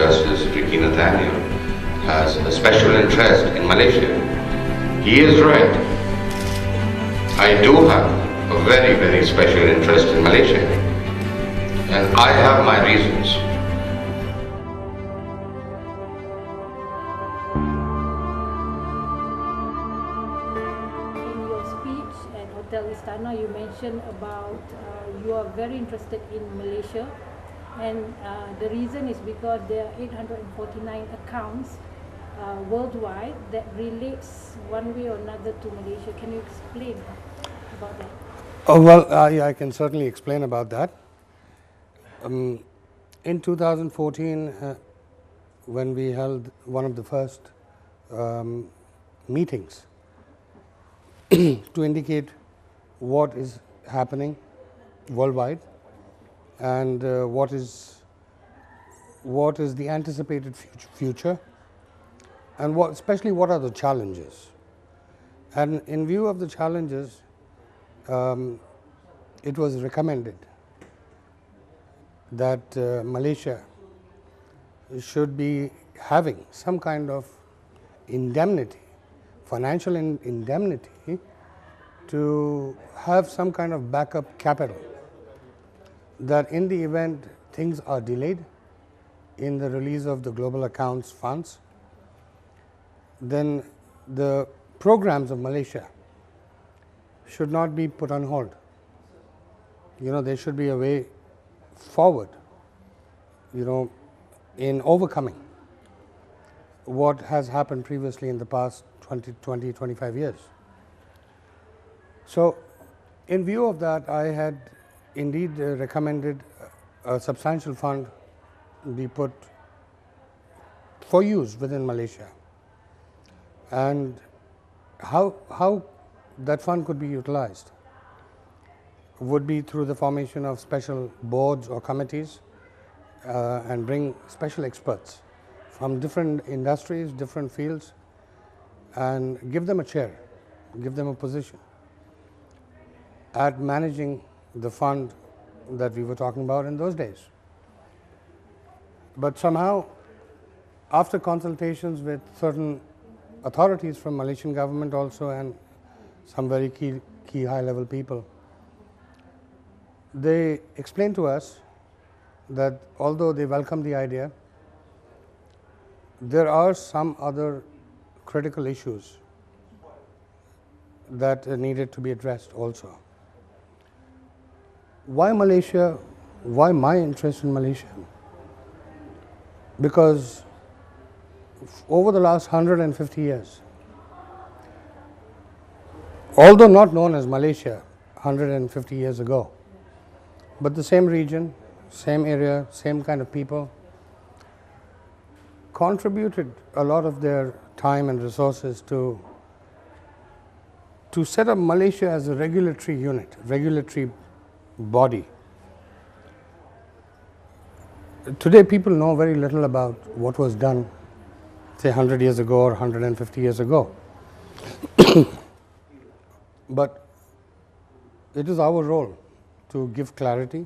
Justice Ricky Nathaniel has a special interest in Malaysia. He is right. I do have a very, very special interest in Malaysia. And I have my reasons. In your speech at Hotel Istana, you mentioned about you are very interested in Malaysia, and the reason is because there are 849 accounts worldwide that relates one way or another to Malaysia. Can you explain about that? Oh, well, I can certainly explain about that. In 2014, when we held one of the first meetings to indicate what is happening worldwide and what is the anticipated future, and especially what are the challenges. And in view of the challenges, it was recommended that Malaysia should be having some kind of indemnity, financial indemnity, to have some kind of backup capital, that in the event things are delayed in the release of the global accounts funds, then the programs of Malaysia should not be put on hold. You know, there should be a way forward, you know, in overcoming what has happened previously in the past 20, 25 years. So, in view of that, I had indeed recommended a substantial fund be put for use within Malaysia. And how that fund could be utilized would be through the formation of special boards or committees and bring special experts from different industries, different fields, and give them a chair, give them a position at managing the fund that we were talking about in those days. But somehow, after consultations with certain authorities from Malaysian government also and some very key high-level people, they explained to us that although they welcome the idea, there are some other critical issues that needed to be addressed also. Why Malaysia? Why my interest in Malaysia? Because over the last 150 years, although not known as Malaysia 150 years ago, but the same region, same area, same kind of people contributed a lot of their time and resources to set up Malaysia as a regulatory unit, regulatory body. Today people know very little about what was done, say 100 years ago or 150 years ago. But it is our role to give clarity,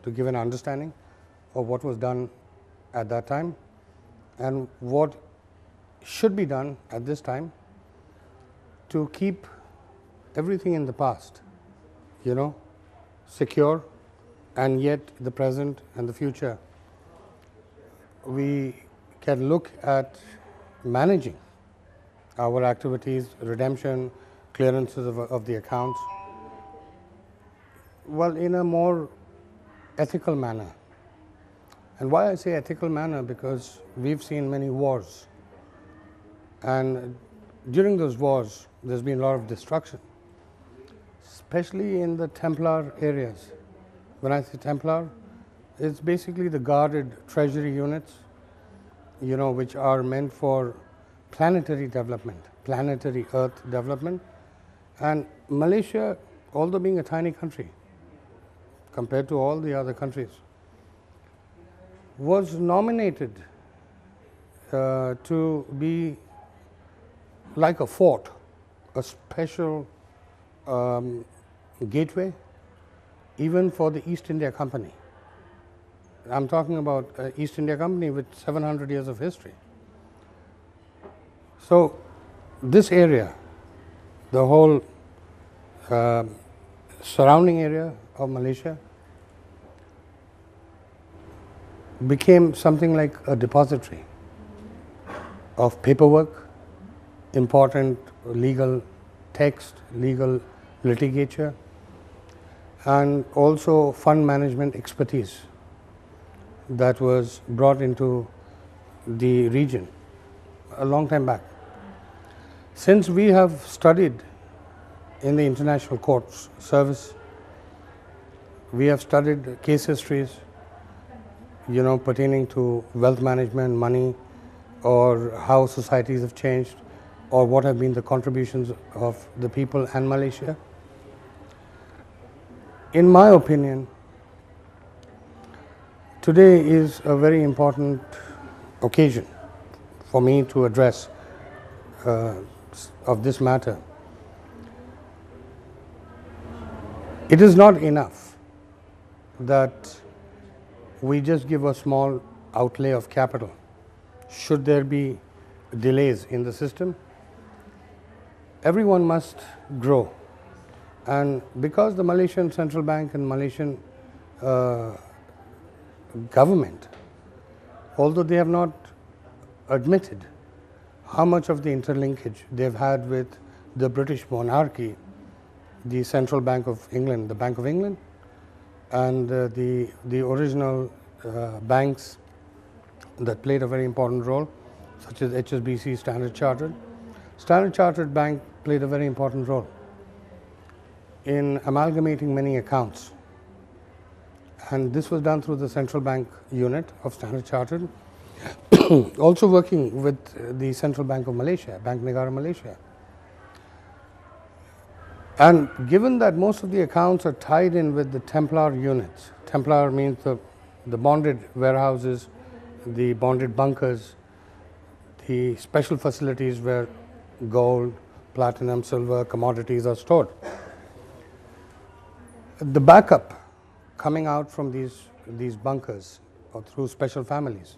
to give an understanding of what was done at that time and what should be done at this time to keep everything in the past, you know, secure, and yet the present and the future. We can look at managing our activities, redemption, clearances of the accounts, well, in a more ethical manner. And why I say ethical manner? Because we've seen many wars, and during those wars there's been a lot of destruction, especially in the Templar areas. When I say Templar, it's basically the guarded treasury units, you know, which are meant for planetary development, planetary Earth development. And Malaysia, although being a tiny country compared to all the other countries, was nominated to be like a fort, a special gateway, even for the East India Company. I'm talking about East India Company with 700 years of history. So this area, the whole surrounding area of Malaysia, became something like a depository of paperwork, important legal text, legal litigature, and also fund management expertise that was brought into the region a long time back. Since we have studied in the international courts service, we have studied case histories, pertaining to wealth management, money, or how societies have changed, or what have been the contributions of the people and Malaysia. In my opinion, today is a very important occasion for me to address of this matter. It is not enough that we just give a small outlay of capital. Should there be delays in the system, everyone must grow. And because the Malaysian Central Bank and Malaysian government, although they have not admitted how much of the interlinkage they've had with the British monarchy, the Central Bank of England, the Bank of England, and the original banks that played a very important role, such as HSBC, Standard Chartered. Standard Chartered Bank played a very important role in amalgamating many accounts, and this was done through the Central Bank unit of Standard Chartered, also working with the Central Bank of Malaysia, Bank Negara Malaysia. And given that most of the accounts are tied in with the Templar units, Templar means the bonded warehouses, the bonded bunkers, the special facilities where gold, platinum, silver, commodities are stored. The backup coming out from these bunkers or through special families,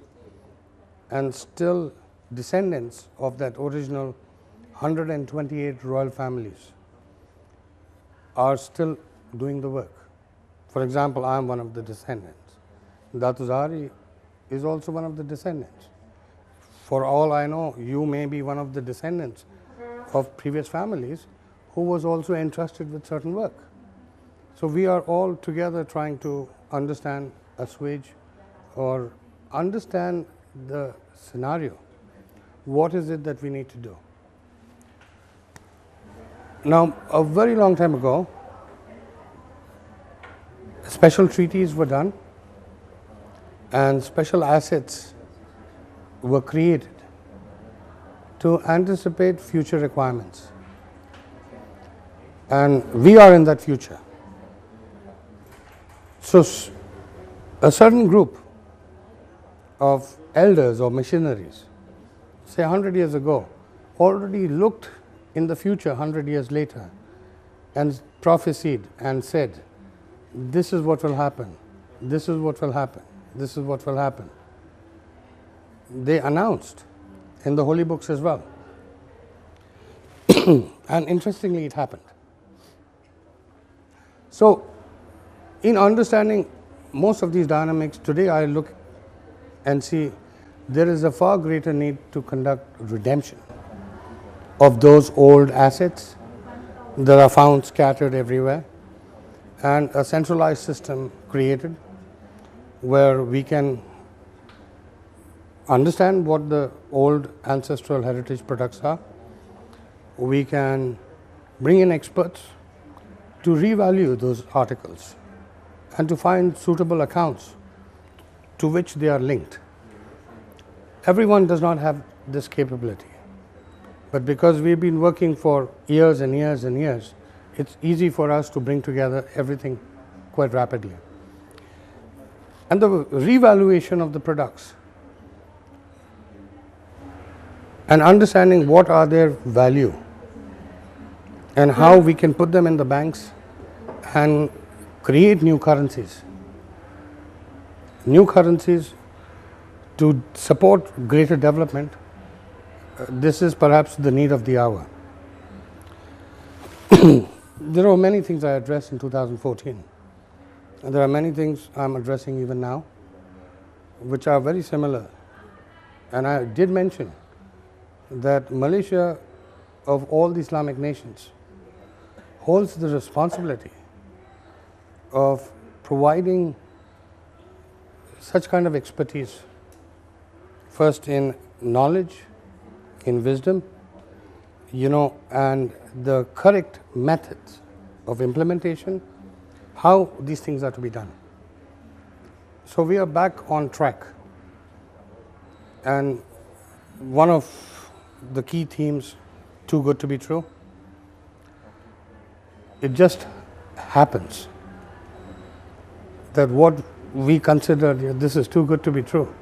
and still descendants of that original 128 royal families are still doing the work. For example, I am one of the descendants. Datu Zahari is also one of the descendants. For all I know, you may be one of the descendants of previous families who was also entrusted with certain work. So we are all together trying to understand, assuage, or understand the scenario. What is it that we need to do? Now, a very long time ago, special treaties were done and special assets were created to anticipate future requirements. And we are in that future. So, a certain group of elders or missionaries, say 100 years ago, already looked in the future 100 years later and prophesied and said, this is what will happen, this is what will happen, this is what will happen. They announced in the holy books as well. And interestingly, it happened. So, in understanding most of these dynamics, today I look and see there is a far greater need to conduct redemption of those old assets that are found scattered everywhere, and a centralized system created where we can understand what the old ancestral heritage products are. We can bring in experts to revalue those articles and to find suitable accounts to which they are linked. Everyone does not have this capability, but because we've been working for years and years and years, it's easy for us to bring together everything quite rapidly. And the revaluation of the products and understanding what are their value and how we can put them in the banks and create new currencies. new currencies to support greater development. This is perhaps the need of the hour. There are many things I addressed in 2014, and there are many things I'm addressing even now, which are very similar. And I did mention that Malaysia, of all the Islamic nations, holds the responsibility of providing such kind of expertise, first in knowledge, in wisdom, and the correct methods of implementation, how these things are to be done. So we are back on track. And one of the key themes, too good to be true, it just happens that what we consider this is too good to be true,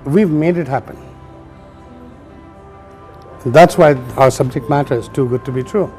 we've made it happen. That's why our subject matter is too good to be true.